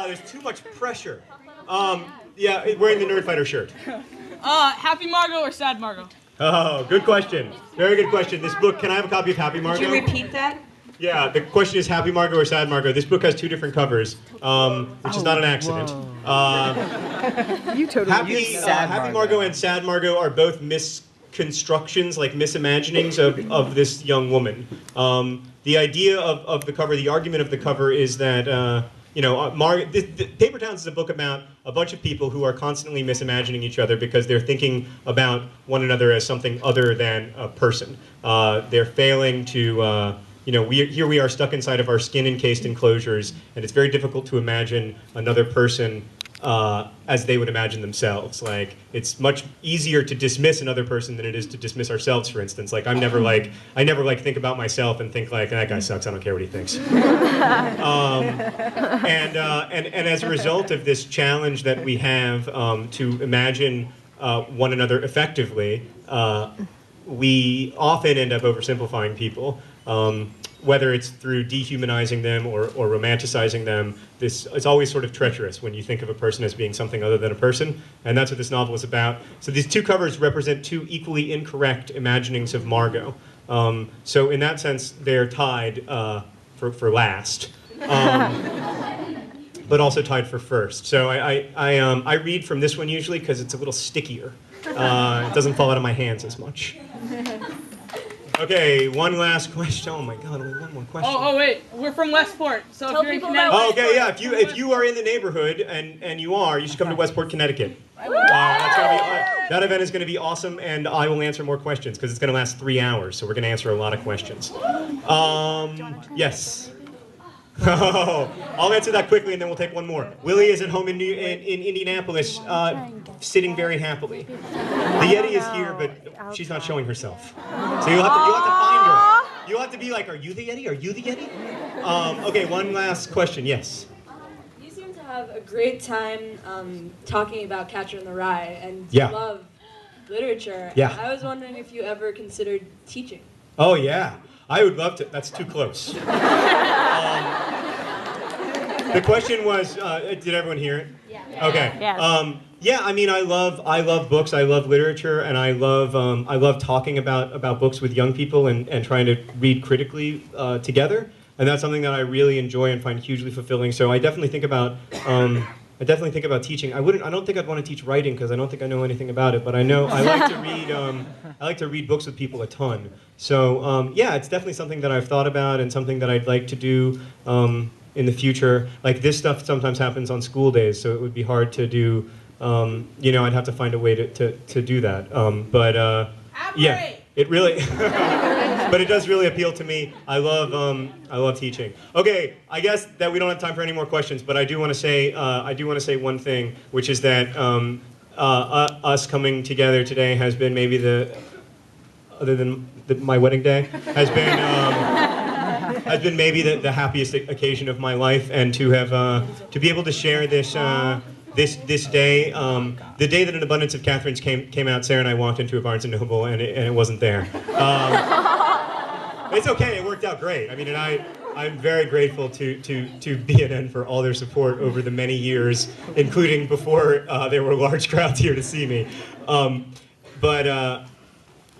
there's too much pressure. Yeah, wearing the Nerdfighter shirt. Happy Margot or Sad Margot? Oh, good question. Very good question. This book, can I have a copy of Happy Margot? Could you repeat that? Yeah, the question is Happy Margot or Sad Margot. This book has two different covers, which is not an accident. You totally Happy Margot and Sad Margot are both misconstructions, like misimaginings of this young woman. The idea of the cover, the argument of the cover is that Paper Towns is a book about a bunch of people who are constantly misimagining each other because they're thinking about one another as something other than a person. They're failing to, here we are stuck inside of our skin-encased enclosures, and it's very difficult to imagine another person as they would imagine themselves. Like, it's much easier to dismiss another person than it is to dismiss ourselves, for instance. Like, I never think about myself and think like, that guy sucks, I don't care what he thinks. And as a result of this challenge that we have to imagine one another effectively, we often end up oversimplifying people. Whether it's through dehumanizing them or romanticizing them, it's always sort of treacherous when you think of a person as being something other than a person, and that's what this novel is about. So these two covers represent two equally incorrect imaginings of Margot. So in that sense, they're tied for last, but also tied for first. So I read from this one usually because it's a little stickier. It doesn't fall out of my hands as much. Okay, one last question. Oh my God, only one more question. Oh wait, we're from Westport, so Tell if you're in people Connecticut. about Okay, yeah. If you are in the neighborhood and you are, you should come to Westport, Connecticut. That event is going to be awesome, and I will answer more questions because it's going to last 3 hours. So we're going to answer a lot of questions. Yes. I'll answer that quickly, and then we'll take one more. Willie is at home in Indianapolis, sitting very happily. The Yeti is here, but she's not showing herself. So you'll have to find her. You'll have to be like, "Are you the Yeti? Are you the Yeti?" Okay, one last question. Yes. You seem to have a great time talking about Catcher in the Rye, and Yeah. you love literature. Yeah. I was wondering if you ever considered teaching. Oh yeah, I would love to. That's too close. The question was, did everyone hear it? Yeah. Okay. Yes. Yeah, I mean, I love books. I love literature, and I love talking about books with young people and trying to read critically together. And that's something that I really enjoy and find hugely fulfilling. So I definitely think about teaching. I don't think I'd want to teach writing because I don't think I know anything about it. But I know I like to read. I like to read books with people a ton. So yeah, it's definitely something that I've thought about and something that I'd like to do in the future. Like, this stuff sometimes happens on school days, so it would be hard to do. I'd have to find a way to do that. Yeah, it really. But it does really appeal to me. I love teaching. Okay, I guess that we don't have time for any more questions, but I do want to say one thing, which is that us coming together today has been maybe other than my wedding day, has been maybe the happiest occasion of my life, and to be able to share this day, the day that An Abundance of Catherines came out, Sarah and I walked into a Barnes & Noble and it wasn't there. It's okay, it worked out great. I mean, and I'm very grateful to BNN for all their support over the many years, including before there were large crowds here to see me.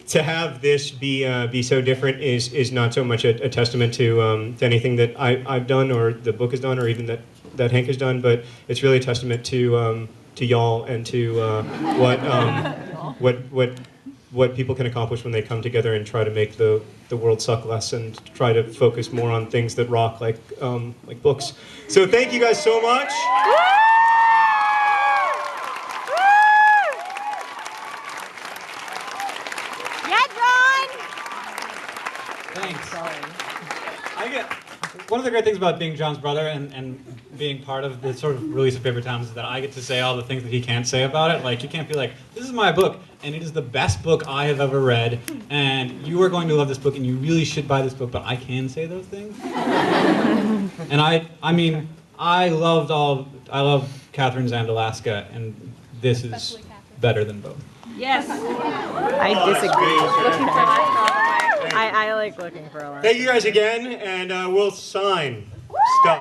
To have this be so different is not so much a testament to anything that I've done or the book has done or even that Hank has done, but it's really a testament to y'all and to what people can accomplish when they come together and try to make the world suck less and try to focus more on things that rock, like books. So thank you guys so much. Thanks. One of the great things about being John's brother and being part of the sort of release of Paper Towns is that I get to say all the things that he can't say about it. Like, you can't be like, this is my book, and it is the best book I have ever read, and you are going to love this book, and you really should buy this book, but I can say those things. And I love Catherine's and Alaska, and this is better than both. Yes. I disagree. I like looking for a lot. Thank you guys again, and we'll sign stuff.